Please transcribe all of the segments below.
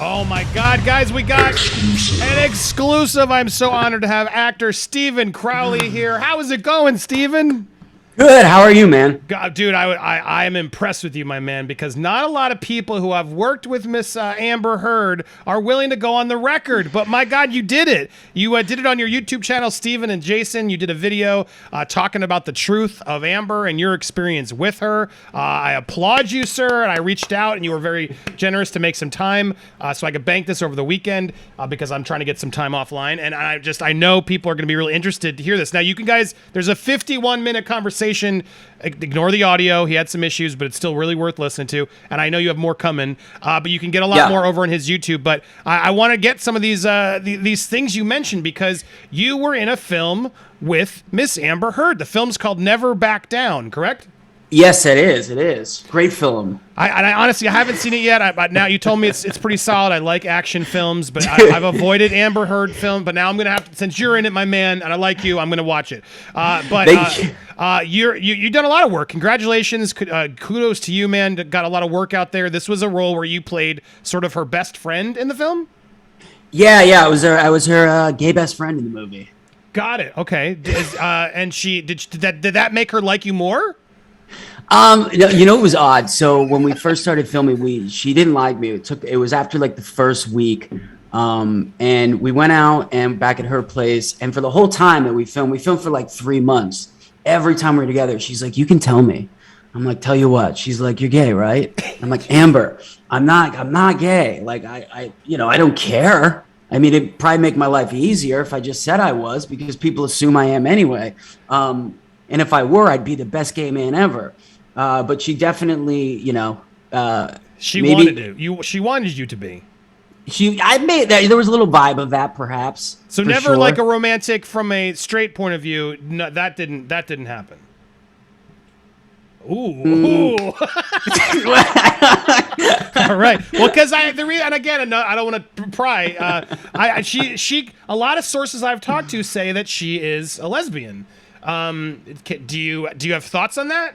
Oh my God, guys, we got an exclusive. I'm so honored to have actor Steven Crowley here. How is it going, Steven? Good. How are you, man? God, dude, I am impressed with you, my man, because not a lot of people who have worked with Miss Amber Heard are willing to go on the record. But my God, you did it. You did it on your YouTube channel, Steven and Jason. You did a video talking about the truth of Amber and your experience with her. I applaud you, sir. And I reached out, and you were very generous to make some time so I could bank this over the weekend because I'm trying to get some time offline. And I know people are going to be really interested to hear this. Now, you can guys, there's a 51-minute conversation. Ignore the audio. He had some issues, but it's still really worth listening to. And I know you have more coming, but you can get a lot more over on his YouTube. But I want to get some of these things you mentioned because you were in a film with Miss Amber Heard. The film's called Never Back Down, correct? Yes, it is. It is. Great film. I honestly, I haven't seen it yet. But now you told me it's pretty solid. I like action films, but I've avoided Amber Heard film. But now I'm gonna have to, since you're in it, my man, and I like you, I'm gonna watch it. You've done a lot of work. Congratulations, kudos to you, man. Got a lot of work out there. This was a role where you played sort of her best friend in the film. Yeah. I was her gay best friend in the movie. Got it. Okay. And did that make her like you more? It was odd. So when we first started filming, she didn't like me. It was after like the first week. And we went out and back at her place. And for the whole time that we filmed for like 3 months. Every time we were together, she's like, "You can tell me." I'm like, "Tell you what?" She's like, "You're gay, right?" I'm like, "Amber, I'm not gay. Like I don't care. I mean, it'd probably make my life easier if I just said I was because people assume I am anyway. And if I were, I'd be the best gay man ever." But she definitely, she wanted you to be. There was a little vibe of that, perhaps. So never like a romantic from a straight point of view. No, that didn't happen. Ooh. All right. Well, because and again, I don't want to pry. She a lot of sources I've talked to say that she is a lesbian. Do you have thoughts on that?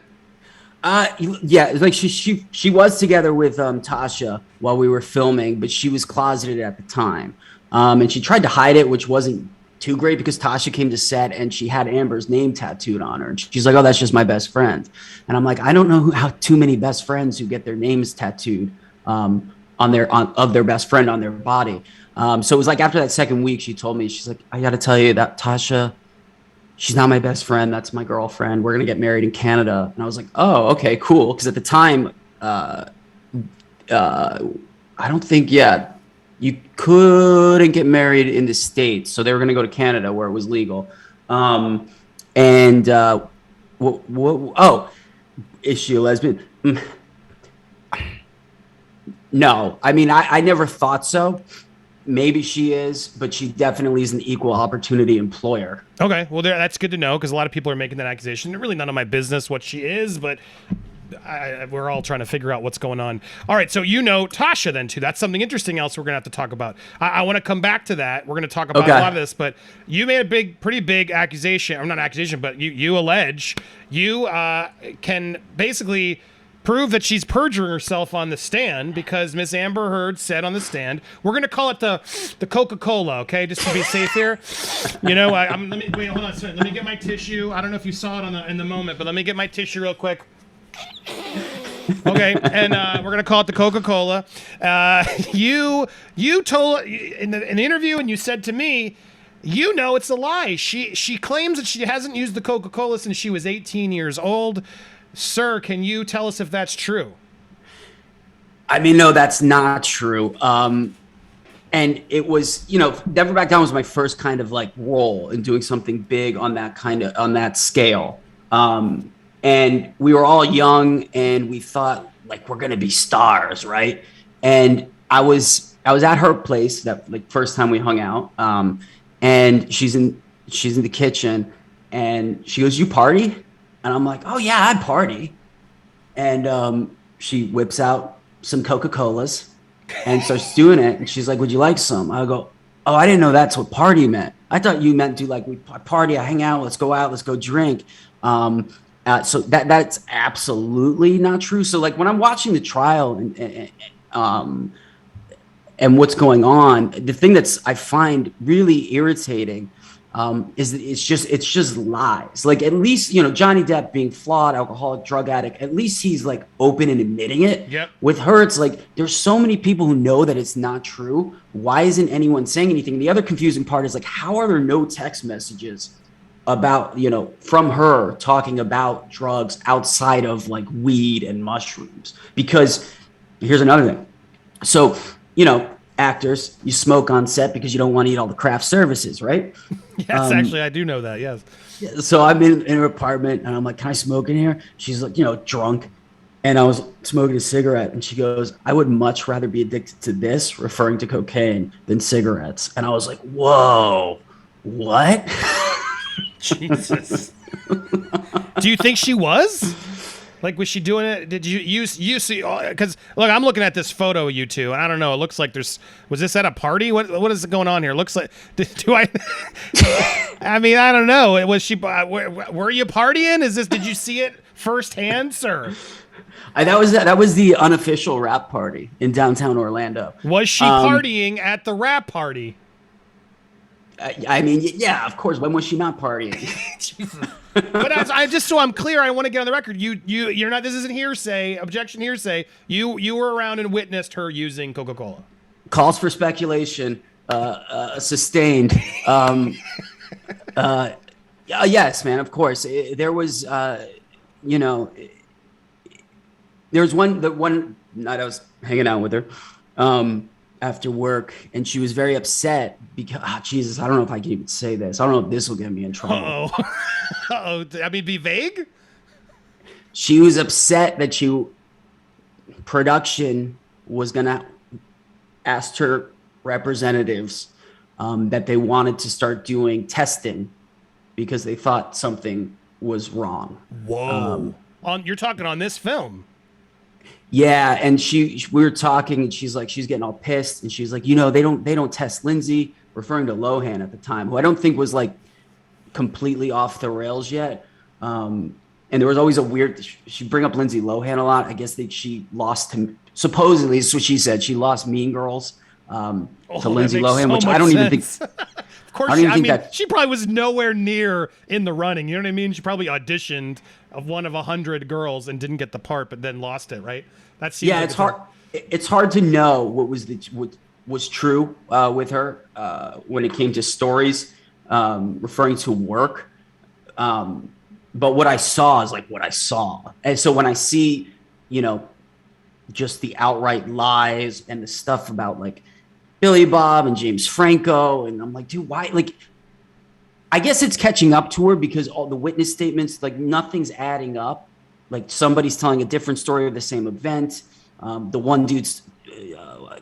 Yeah, like she was together with Tasha while we were filming, but she was closeted at the time. And she tried to hide it, which wasn't too great because Tasha came to set and she had Amber's name tattooed on her. And she's like, "Oh, that's just my best friend." And I'm like, I don't know how too many best friends who get their names tattooed of their best friend on their body. So it was like after that second week, she told me, she's like, "I got to tell you that Tasha, she's not my best friend. That's my girlfriend. We're going to get married in Canada." And I was like, "Oh, okay, cool." Because at the time, I don't think, you couldn't get married in the States. So they were going to go to Canada where it was legal. Is she a lesbian? No, I mean, I never thought so. Maybe she is, but she definitely is an equal opportunity employer. Okay, well, that's good to know because a lot of people are making that accusation. Really none of my business what she is, but we're all trying to figure out what's going on. All right, so Tasha then too. That's something interesting else we're going to have to talk about. I want to come back to that. We're going to talk about a lot of this, but you made a pretty big accusation, or not accusation, but you allege you can basically prove that she's perjuring herself on the stand because Miss Amber Heard said on the stand, we're going to call it the Coca-Cola, okay, just to be safe here. Let me hold on a second. Let me get my tissue. I don't know if you saw it in the moment, but let me get my tissue real quick. Okay, and we're going to call it the Coca-Cola. You told in the interview, and you said to me, it's a lie. She claims that she hasn't used the Coca-Cola since she was 18 years old. Sir, can you tell us if that's true? I mean, no, that's not true. And it was, Never Back Down was my first kind of like role in doing something big on that scale. And we were all young and we thought like, we're going to be stars. Right. And I was at her place that like first time we hung out. And she's in the kitchen and she goes, "You party?" And I'm like, "Oh yeah, I party." And she whips out some Coca-Colas and starts doing it. And she's like, "Would you like some?" I go, "Oh, I didn't know that's what party meant. I thought you meant we party, I hang out, let's go out, let's go drink." So that's absolutely not true. So like when I'm watching the trial and what's going on. The thing I find really irritating is that it's just lies. Like, at least, Johnny Depp being flawed, alcoholic, drug addict, at least he's like open and admitting it. Yep. With her, it's like there's so many people who know that it's not true. Why isn't anyone saying anything? The other confusing part is, like, how are there no text messages about, from her talking about drugs outside of like weed and mushrooms? Because here's another thing. So, actors, you smoke on set because you don't want to eat all the craft services, right? Yes, actually, I do know that. Yes. So I'm in her apartment and I'm like, can I smoke in here? She's like, drunk. And I was smoking a cigarette and she goes, I would much rather be addicted to this, referring to cocaine, than cigarettes. And I was like, whoa, what? Jesus. Do you think she was? Like, was she doing it? Did you see? Because look, I'm looking at this photo of you two, and I don't know. It looks like was this at a party? What is going on here? It looks like, do I? I mean, I don't know. Was she? Were you partying? Did you see it firsthand, sir? That was the unofficial rap party in downtown Orlando. Was she partying at the rap party? I mean, yeah, of course. When was she not partying? Jesus. But just so I'm clear, I want to get on the record. You're not. This isn't hearsay. Objection, hearsay. You were around and witnessed her using Coca-Cola. Calls for speculation. Sustained. Yes, man. Of course. There was. There was one night I was hanging out with her. After work, and she was very upset because Jesus, I don't know if I can even say this. I don't know if this will get me in trouble. Uh-oh. I mean, be vague. She was upset that production was gonna ask her representatives that they wanted to start doing testing because they thought something was wrong. Whoa! You're talking on this film. Yeah, and we were talking, and she's getting all pissed, and she's like, they don't test Lindsay, referring to Lohan at the time, who I don't think was like completely off the rails yet. And there was always she'd bring up Lindsay Lohan a lot. I guess that she lost him. Supposedly, this is what she said. She lost Mean Girls to Lindsay Lohan, which I don't even think. Of course, she probably was nowhere near in the running. You know what I mean? She probably auditioned of one of 100 girls and didn't get the part, but then lost it. Right? It's hard. It's hard to know what was true with her when it came to stories referring to work. But what I saw is like what I saw, and so when I see, just the outright lies and the stuff about like Billy Bob and James Franco, and I'm like, dude, why? Like, I guess it's catching up to her because all the witness statements, like, nothing's adding up. Like, somebody's telling a different story of the same event. The one dude's,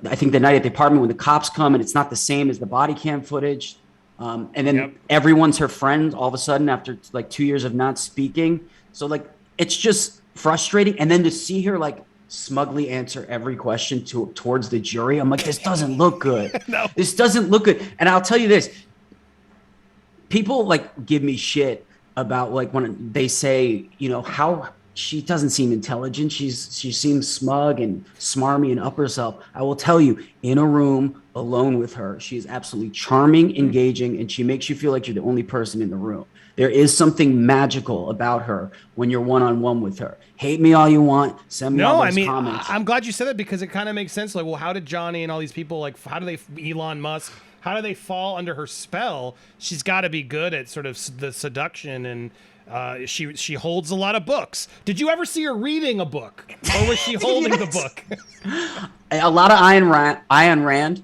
I think the night at the apartment when the cops come, and it's not the same as the body cam footage. And then everyone's her friend all of a sudden after like 2 years of not speaking. So like, it's just frustrating. And then to see her like smugly answer every question towards the jury, I'm like, this doesn't look good. No. This doesn't look good. And I'll tell you this, people like give me shit about like when they say, how she doesn't seem intelligent. She seems smug and smarmy and up herself. I will tell you, in a room alone with her, she's absolutely charming, engaging, and she makes you feel like you're the only person in the room. There is something magical about her when you're one-on-one with her. Hate me all you want. Send me all those comments. I'm glad you said that because it kind of makes sense. Like, well, how did Johnny and all these people, like, Elon Musk, how do they fall under her spell? She's got to be good at sort of the seduction, and she holds a lot of books. Did you ever see her reading a book, or was she holding the book? A lot of Ayn Rand.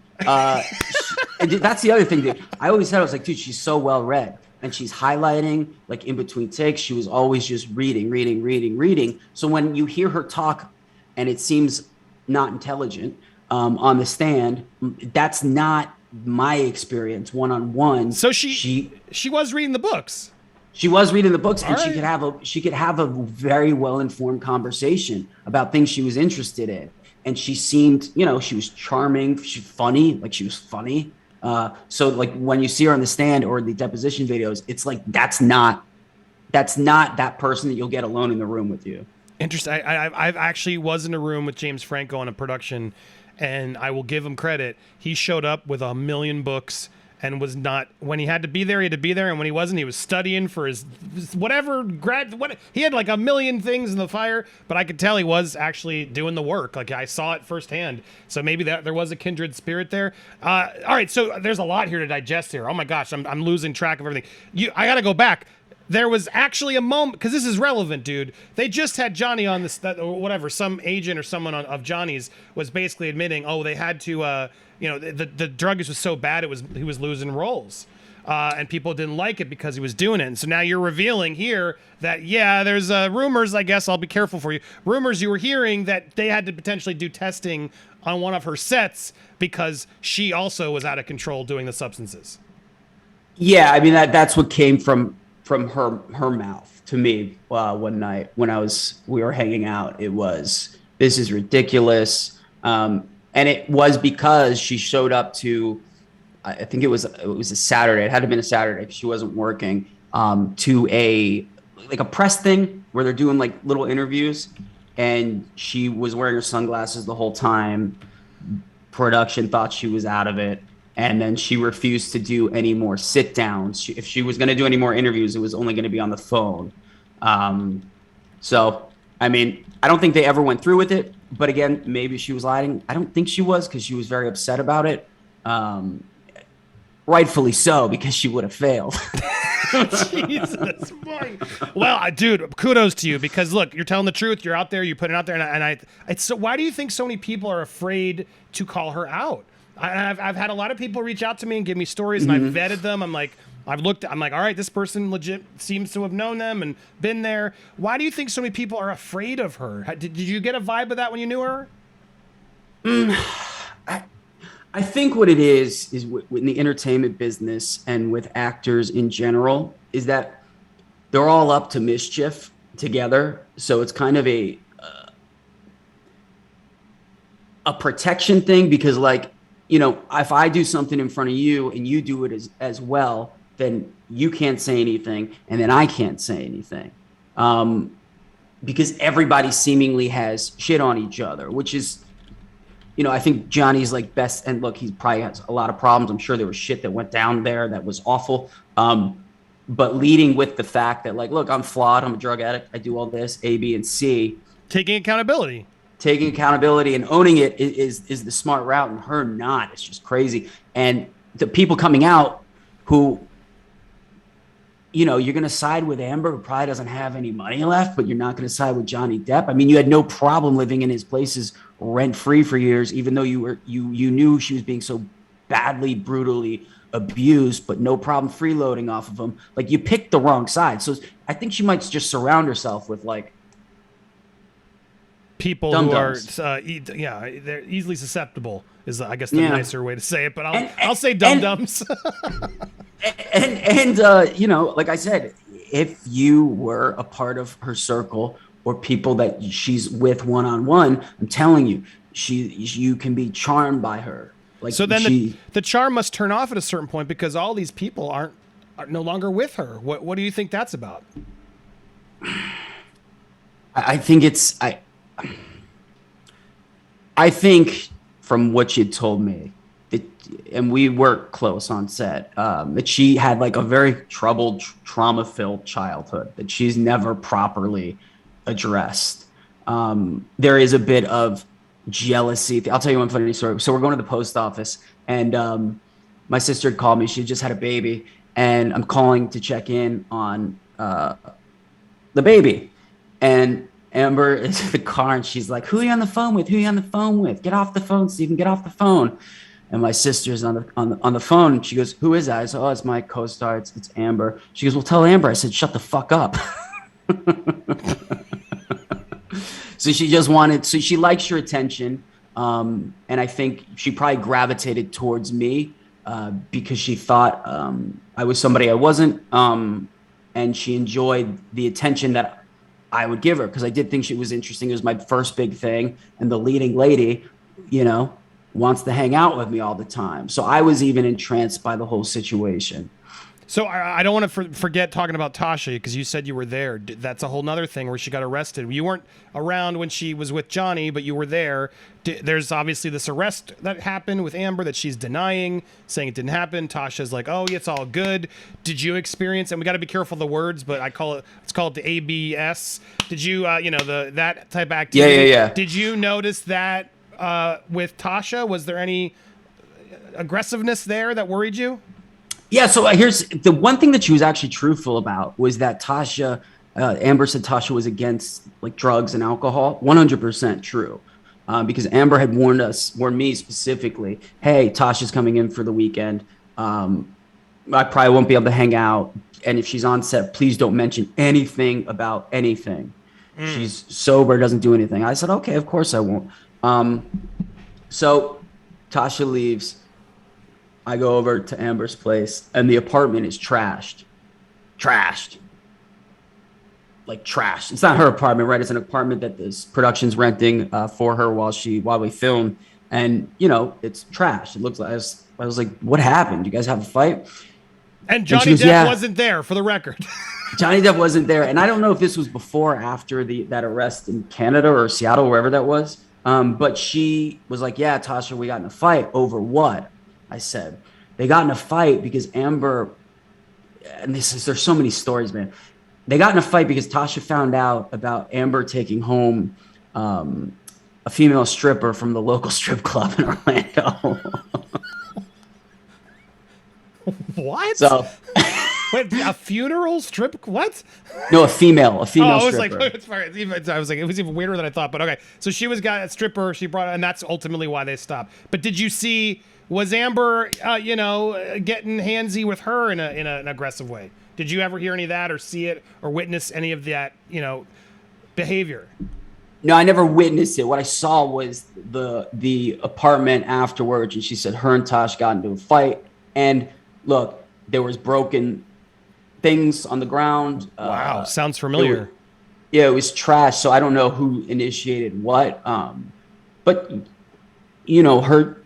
That's the other thing, dude. I always said, I was like, dude, she's so well read. And she's highlighting, like in between takes, she was always just reading. So when you hear her talk and it seems not intelligent on the stand, that's not my experience one-on-one. So she was reading the books. She was reading the books, and right. she could have a very well-informed conversation about things she was interested in. And she seemed, she was charming, she's funny, like she was funny. So like when you see her on the stand or the deposition videos, it's like that's not that person that you'll get alone in the room with you. Interesting. I've actually was in a room with James Franco on a production, and I will give him credit. He showed up with 1,000,000 books and was not, when he had to be there, he had to be there, and when he wasn't, he was studying for his whatever he had like 1,000,000 things in the fire, but I could tell he was actually doing the work. Like, I saw it firsthand. So maybe that there was a kindred spirit there. All right, so there's a lot here to digest here. Oh my gosh, I'm losing track of everything. I got to go back. There was actually a moment, because this is relevant, dude. They just had Johnny on this, or whatever, some agent or someone of Johnny's was basically admitting, they had to, the drug use was so bad he was losing roles, and people didn't like it because he was doing it. And so now you're revealing here that there's rumors. I guess I'll be careful for you. Rumors you were hearing that they had to potentially do testing on one of her sets because she also was out of control doing the substances. Yeah, I mean that's what came from her mouth to me one night when we were hanging out. It was, this is ridiculous, and it was because she showed up to, I think it was a Saturday. It had to have been a Saturday because she wasn't working, to a press thing where they're doing like little interviews, and she was wearing her sunglasses the whole time. Production thought she was out of it. And then she refused to do any more sit downs. If she was going to do any more interviews, it was only going to be on the phone. So, I mean, I don't think they ever went through with it. But again, maybe she was lying. I don't think she was, because she was very upset about it. Rightfully so, because she would have failed. Jesus, boy. Well, dude, kudos to you, because look, you're telling the truth. You're out there. You put it out there, so why do you think so many people are afraid to call her out? I've had a lot of people reach out to me and give me stories, and I've vetted them. I'm like, all right, this person legit seems to have known them and been there. Why do you think so many people are afraid of her? Did you get a vibe of that when you knew her? I think what it is in the entertainment business and with actors in general is that they're all up to mischief together. So it's kind of a protection thing, because if I do something in front of you and you do it as well, then you can't say anything, and then I can't say anything, because everybody seemingly has shit on each other, which is, I think Johnny's like best. And look, he probably has a lot of problems. I'm sure there was shit that went down there that was awful. But leading with the fact that, like, look, I'm flawed. I'm a drug addict. I do all this, A, B, and C. Taking accountability And owning it is the smart route, and her not. It's just crazy. And the people coming out who, you're going to side with Amber, who probably doesn't have any money left, but you're not going to side with Johnny Depp. I mean, you had no problem living in his places rent-free for years, even though you knew she was being so badly, brutally abused, but no problem freeloading off of him. Like, you picked the wrong side. So I think she might just surround herself with, like, people dum-dums. Who are they're easily susceptible is, I guess, the nicer way to say it, but I'll say dum-dums. and like I said, if you were a part of her circle or people that she's with one-on-one, I'm telling you, you can be charmed by her. Like, so then the charm must turn off at a certain point, because all these people are no longer with her. What do you think that's about? I think I think from what you told me, and we worked close on set, that she had like a very troubled, trauma-filled childhood that she's never properly addressed. There is a bit of jealousy. I'll tell you one funny story. So we're going to the post office, and my sister had called me. She just had a baby, and I'm calling to check in on the baby. And Amber is in the car, and she's like, "Who are you on the phone with? Who are you on the phone with? Get off the phone, Steven. Get off the phone." And my sister's on the phone. And she goes, "Who is that?" I said, "Oh, it's my co-star. It's Amber." She goes, "Well, tell Amber." I said, "Shut the fuck up." So she likes your attention. And I think she probably gravitated towards me because she thought I was somebody I wasn't. And she enjoyed the attention that I would give her, because I did think she was interesting. It was my first big thing. And the leading lady, wants to hang out with me all the time. So I was even entranced by the whole situation. So I don't want to forget talking about Tasha, because you said you were there. That's a whole nother thing where she got arrested. You weren't around when she was with Johnny, but you were there. There's obviously this arrest that happened with Amber that she's denying, saying it didn't happen. Tasha's like, oh, it's all good. Did you experience, and we got to be careful of the words, but let's call it the ABS. Did you, that type of activity? Yeah. Did you notice that with Tasha? Was there any aggressiveness there that worried you? Yeah, so here's the one thing that she was actually truthful about was that Tasha, Amber said Tasha was against like drugs and alcohol. 100% true, because Amber had warned me specifically, hey, Tasha's coming in for the weekend. I probably won't be able to hang out, and if she's on set, please don't mention anything about anything. She's sober, doesn't do anything. I said, okay, of course I won't. So Tasha leaves. I go over to Amber's place, and the apartment is trashed. Like trashed. It's not her apartment, right? It's an apartment that this production's renting for her while we film, and it's trashed. It looks like I was like, what happened? You guys have a fight? And Johnny Depp wasn't there, for the record. Johnny Depp wasn't there, and I don't know if this was before or after that arrest in Canada or Seattle, wherever that was. But she was like, yeah, Tasha, we got in a fight. Over what? I said, they got in a fight because Amber, and there's so many stories, man. They got in a fight because Tasha found out about Amber taking home a female stripper from the local strip club in Orlando. What? So, wait, a funeral strip? What? No, a female stripper. I was like, it was even weirder than I thought. But okay, so she got a stripper. She brought, and that's ultimately why they stopped. But did you see? Was Amber, getting handsy with her in an aggressive way? Did you ever hear any of that, or see it, or witness any of that, behavior? No, I never witnessed it. What I saw was the apartment afterwards, and she said her and Tosh got into a fight. And look, there was broken things on the ground. Wow, sounds familiar. It was trash. So I don't know who initiated what. But her.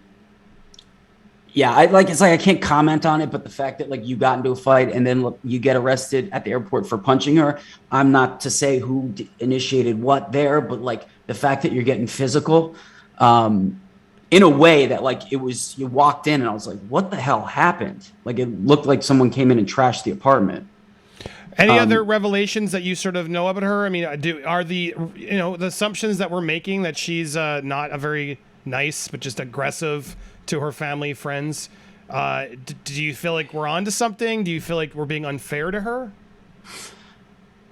Yeah, I can't comment on it, but the fact that you got into a fight and then you get arrested at the airport for punching her, I'm not to say who initiated what there, but the fact that you're getting physical, in a way that it was, you walked in and I was like, what the hell happened? It looked like someone came in and trashed the apartment. Any other revelations that you sort of know about her? I mean, are the assumptions that we're making that she's not a very nice, but just aggressive to her family, friends? Do you feel like we're onto something? Do you feel like we're being unfair to her?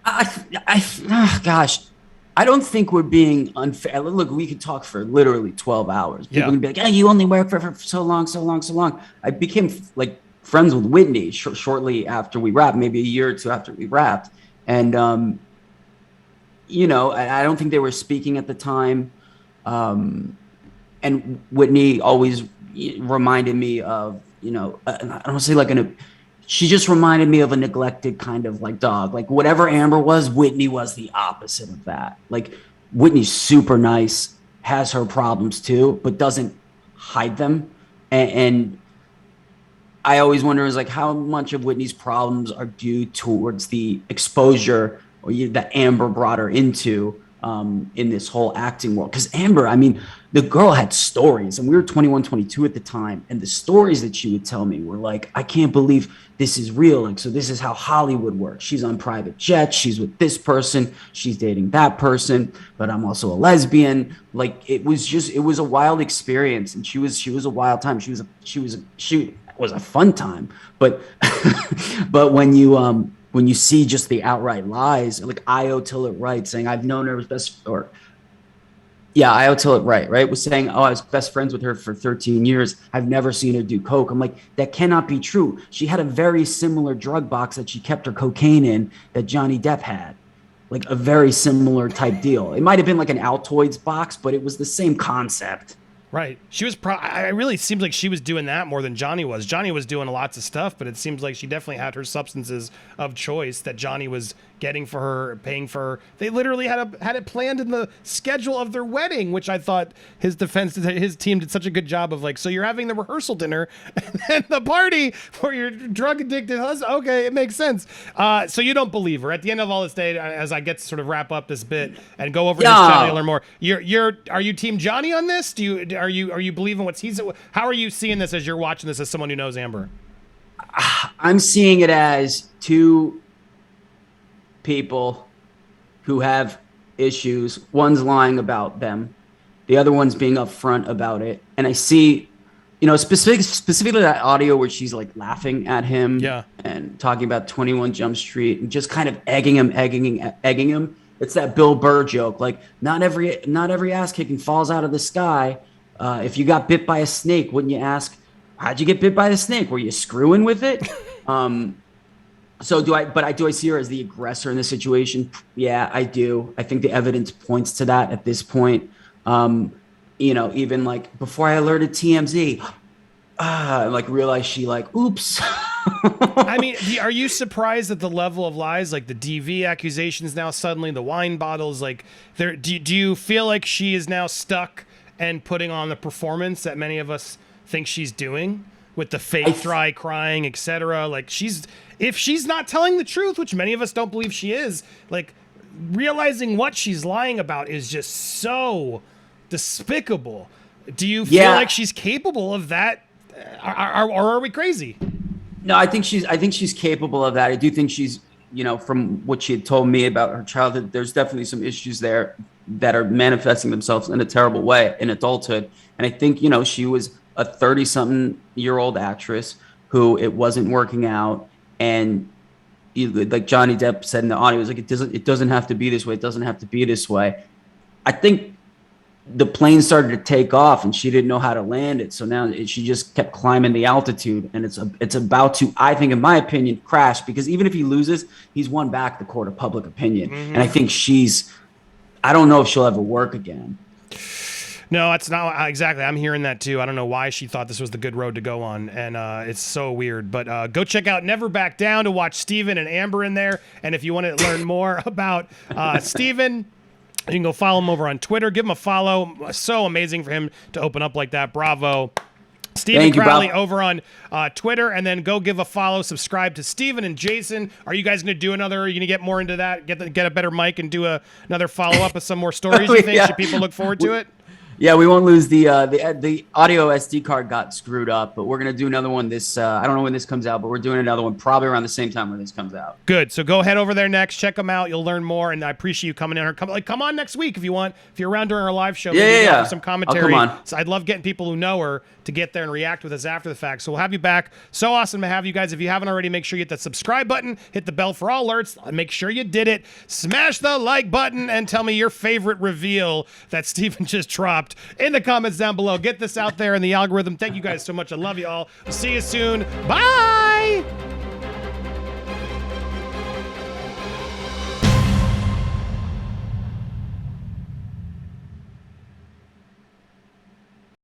Gosh, I don't think we're being unfair. Look, we could talk for literally 12 hours. People would be like, you only work for so long. I became friends with Whitney shortly after we wrapped, maybe a year or two after we wrapped. And, I don't think they were speaking at the time. And Whitney always reminded me of, I don't say she just reminded me of a neglected kind of dog. Whatever Amber was, Whitney was the opposite of that. Whitney's super nice, has her problems too, but doesn't hide them. And I always wonder how much of Whitney's problems are due towards the exposure that Amber brought her into in this whole acting world. Because Amber, the girl had stories, and we were 21, 22 at the time, and the stories that she would tell me were I can't believe this is real. So this is how Hollywood works. She's on private jets. She's with this person. She's dating that person. But I'm also a lesbian. It was a wild experience, and she was a wild time. She was a fun time. But but when you see just the outright lies, Io Tillett Wright saying, I've known her as Io Tillett Wright was saying, I was best friends with her for 13 years. I've never seen her do coke. I'm like, that cannot be true. She had a very similar drug box that she kept her cocaine in that Johnny Depp had. A very similar type deal. It might have been an Altoids box, but it was the same concept. Right. She was it really seems like she was doing that more than Johnny was. Johnny was doing lots of stuff, but it seems like she definitely had her substances of choice that Johnny was getting for her, paying for her. They literally had it planned in the schedule of their wedding, which I thought his team did such a good job of, like, so you're having the rehearsal dinner and then the party for your drug addicted husband. Okay, it makes sense. So you don't believe her. At the end of all this day, as I get to sort of wrap up this bit and go over his channel, you'll learn more. Are you team Johnny on this? Are you believing how are you seeing this as you're watching this as someone who knows Amber? I'm seeing it as two people who have issues. One's lying about them, the other one's being upfront about it. And I see, specifically that audio where she's like laughing at him, and talking about 21 Jump Street and just kind of egging him. It's that Bill Burr joke, like not every ass kicking falls out of the sky. If you got bit by a snake, wouldn't you ask, how'd you get bit by the snake? Were you screwing with it? So do I see her as the aggressor in this situation? Yeah, I do. I think the evidence points to that at this point. Even like before I alerted TMZ, I like realized she like, oops. I mean, are you surprised at the level of lies, like the DV accusations now suddenly, the wine bottles, like do you feel like she is now stuck and putting on the performance that many of us think she's doing with the fake dry crying, etc.? Like if she's not telling the truth, which many of us don't believe she is, like realizing what she's lying about is just so despicable. Do you feel like she's capable of that? Or are we crazy? No, I think she's capable of that. I do think she's, from what she had told me about her childhood, there's definitely some issues there that are manifesting themselves in a terrible way in adulthood. And I think, she was a 30-something-year-old actress who it wasn't working out. And like Johnny Depp said in the audio, it was like, it doesn't have to be this way. It doesn't have to be this way. I think the plane started to take off and she didn't know how to land it. So now she just kept climbing the altitude, and it's about to, I think, in my opinion, crash, because even if he loses, he's won back the court of public opinion. And I think I don't know if she'll ever work again. No, that's not exactly. I'm hearing that too. I don't know why she thought this was the good road to go on, and it's so weird. But go check out Never Back Down to watch Steven and Amber in there. And if you want to learn more about Steven, you can go follow him over on Twitter. Give him a follow. So amazing for him to open up like that. Bravo. Stevem Crowley over on Twitter, and then go give a follow, subscribe to Steven and Jason. Are you guys going to do another? Are you going to get more into that? Get a better mic and do another follow up with some more stories? You think? Should people look forward to it? Yeah, we won't lose the audio SD card got screwed up, but we're gonna do another one. I don't know when this comes out, but we're doing another one probably around the same time when this comes out. Good. So go head over there next, check them out. You'll learn more, and I appreciate you coming in. Come on next week if you want. If you're around during our live show, yeah. Some commentary. I'll come on. So I'd love getting people who know her to get there and react with us after the fact. So we'll have you back. So awesome to have you guys. If you haven't already, make sure you hit that subscribe button, hit the bell for all alerts. Make sure you did it. Smash the like button and tell me your favorite reveal that Steven just dropped in the comments down below. Get this out there in the algorithm. Thank you guys so much. I love you all. See you soon. Bye.